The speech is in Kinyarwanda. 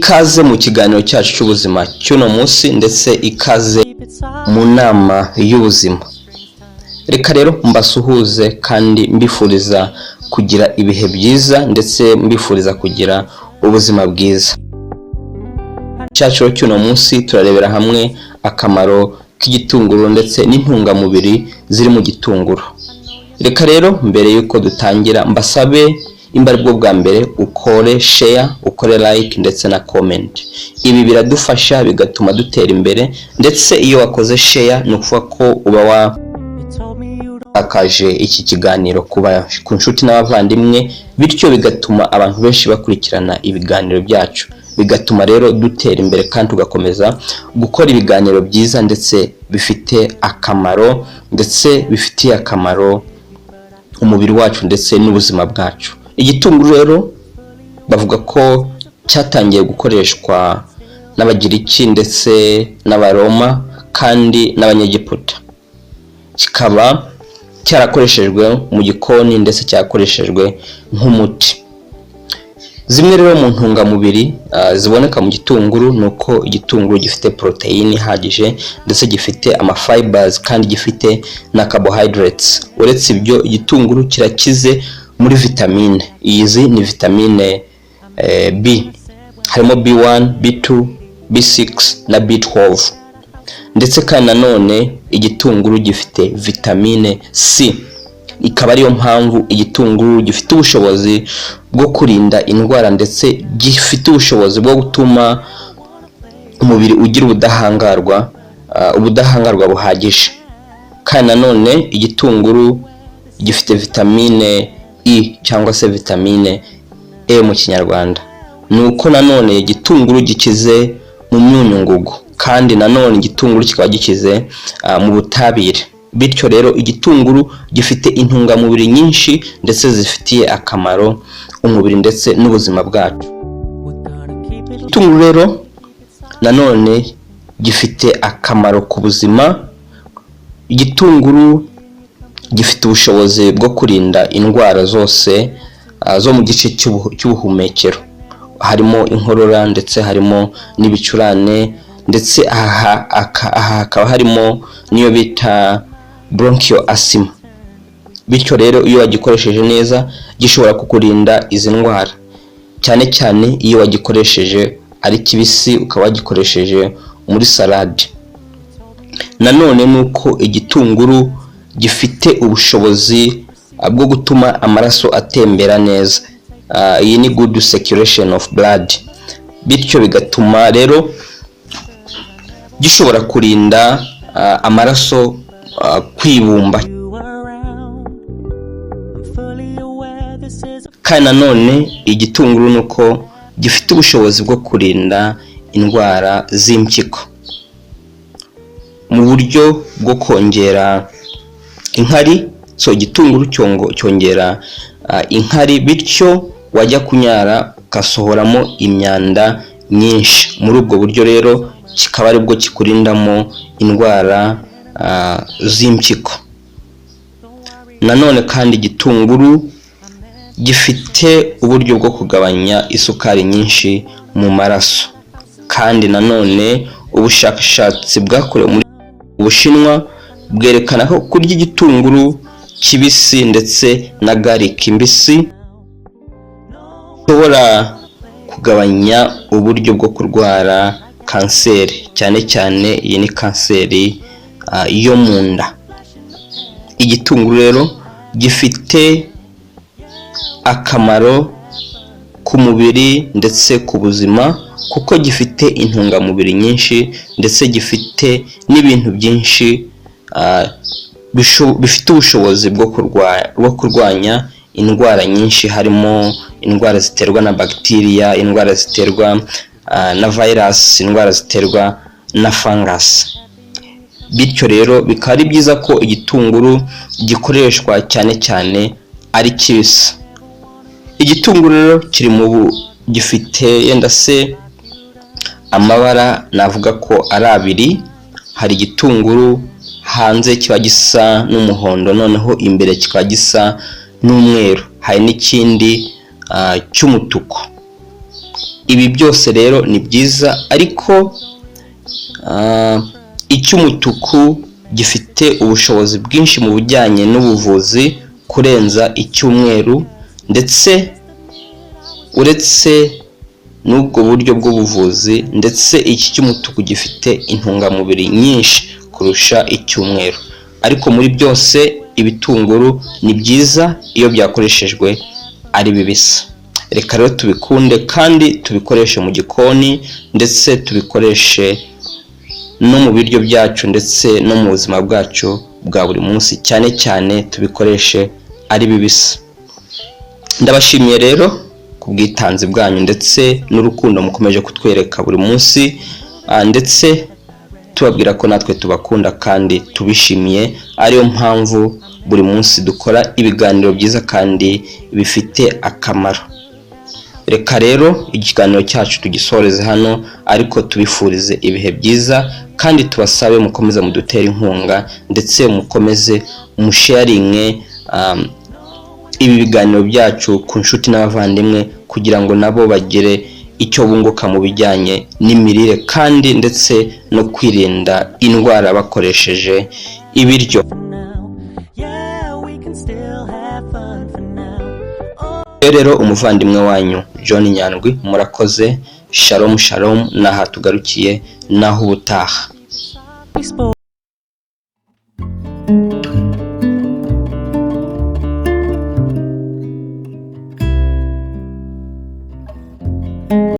ikaze mu kiganiro cyacu cy'ubuzima cy'uno munsi ndetse ikaze mu nama y'ubuzima. Reka rero mbasuhuze kandi mbifuriza kugira ibihe byiza ndetse mbifuriza kugira ubuzima bwiza. Cyacu cy'uno munsi turarebera hamwe akamaro k'igitunguru ndetse n'intungamubiri ziri mu gitunguru. Reka rero mbere yuko dutangira mbasabe imbari bwo bwa mbere ukore share, ukore like ndetse na comment. Ibi biradufasha bigatuma dutera imbere, ndetse iyo wakoze share no kuvuga ko uba wakaje iki kiganiro kuba ku nshuti n'abavandimwe, bityo bigatuma abantu benshi bakurikirana ibiganiro byacu, bigatuma rero dutera imbere kandi tugakomeza gukora ibiganiro byiza ndetse bifite akamaro, ndetse bifitiye akamaro umubiri wacu ndetse n'ubuzima bwacu. Igitunguru rero bavuga ko cyatangiye gukoreshwa n'abagiriki ndetse n'abaroma kandi n'abanyegiputa, kikaba cyarakoreshejwe mu gikoni ndetse cyakoreshejwe nk'umuti. Zimwe rero mu ntungamubiri ziboneka mu gitunguru nuko igitunguru gifite protein ihagije ndetse gifite amafibers kandi gifite na carbohydrates. Uretse ibyo, igitunguru kirakize muri vitamine. Izi ni vitamine B, harimo B1, B2, B6 na B12. Ndetse kandi nanone igitunguru gifite vitamine C, ikaba ariyo mpamvu igitunguru gifite ubushobozi bwo kurinda indwara ndetse gifite ubushobozi bwo gutuma umubiri ugira ubudahangarwa buhagije. Kandi nanone igitunguru gifite vitamine E cyangwa se vitamine E mu kinyarwanda. Nuko nanone igitunguru gikize mu myunyungugu, kandi nanone igitunguru kikaba gikize mu butabire. Bityo rero igitunguru gifite intungamubiri nyinshi ndetse zifitiye akamaro umubiri ndetse n'ubuzima bwacu. Igitunguru rero nanone gifite akamaro ku buzima. Igitunguru gifite ubushobozi bwo kurinda indwara zose zo mu gice cy'ubuhumekero, harimo inkorora ndetse harimo n'ibicurane, ndetse aha hakaba harimo niyo bita bronchial asthma. Bityo rero iyo wagikoresheje neza gishobora kukurinda izi ndwara, cyane cyane iyo wagikoresheje ari kibisi, ukaba wagikoresheje muri salade. Nanone nuko igitunguru gifite ubushobozi bwo gutuma amaraso atembera neza. Iyi ni good circulation of blood. Bityo bigatuma rero gishobora kurinda amaraso kwibumba. Kandi nanone igitunguru nuko gifite ubushobozi bwo kurinda indwara z'impyiko mu buryo bwo kongera inkari. Igitunguru cyongera inkari, bityo wajya kunyara ugasohoramo imyanda nyinshi. Muri ubwo buryo rero kikaba aribwo kikurindamo indwara z'impyiko. Nanone kandi igitunguru gifite uburyo bwo kugabanya isukari nyinshi mu maraso. Kandi nanone ubushakashatsi bwakorewe muri Ubushinwa bwerekana ko kurya igitunguru kibisi ndetse na garlic mbisi bishobora kugabanya uburyo bwo kurwara kanseri, cyane cyane iyi ni kanseri yo mu nda. Igitunguru rero gifite akamaro ku mubiri ndetse ku buzima, kuko gifite intungamubiri nyinshi ndetse gifite n'ibintu byinshi bifite ubushobozi bwo kurwanya indwara nyinshi, harimo indwara ziterwa na bacteria, indwara ziterwa na virus, indwara ziterwa na fungus. Bityo rero bikaba ari byiza ko igitunguru gikoreshwa cyane cyane ari kibisi. Igitunguru rero gifite yenda se amabara navuga ko ari abiri. Hari igitunguru hanze kiba gisa n'umuhondo, noneho imbere kikaba gisa n'umweru. Hari n'ikindi cy'umutuku. Ibi byose rero ni byiza, ariko icyumutuku gifite ubushobozi bwinshi mu bijyanye n'ubuvuzi kurenza icyumweru, ndetse uretse n'ubwo buryo bw'ubuvuzi, ndetse iki cyumutuku gifite intungamubiri nyinshi kurusha icyumweru. Ariko muri byose ibitunguru ni byiza iyo byakoreshejwe ari bibisi. Reka rero tubikunde kandi tubikoreshe mu gikoni, ndetse tubikoreshe no mu biryo byacu, ndetse no mu buzima bwacu bwa buri munsi, cyane cyane tubikoreshe ari bibisi. Ndabashimiye rero ku bwitanzi bwanyu ndetse n'urukundo mukomeje kutwereka buri munsi, ndetse tubabwira ko natwe tubakunda kandi tubishimiye, ariyo mpamvu buri munsi dukora ibiganiro byiza kandi bifite akamaro. Reka rero ikiganiro cyacu tugisoreze hano, ariko tubifurize ibihe byiza kandi tubasabe mukomeze mudutera inkunga, ndetse mukomeze musharinge ibi biganiro byacu ku nshuti n'abavandimwe, kugira ngo nabo bagire icyo bunguka mu bijyanye n'imirire kandi ndetse no kwirinda indwara bakoresheje ibiryo. Rero umuvandimwe wanyu John Nyandwi, murakoze. Shalom shalom, naha tugarukiye naho ubutaha.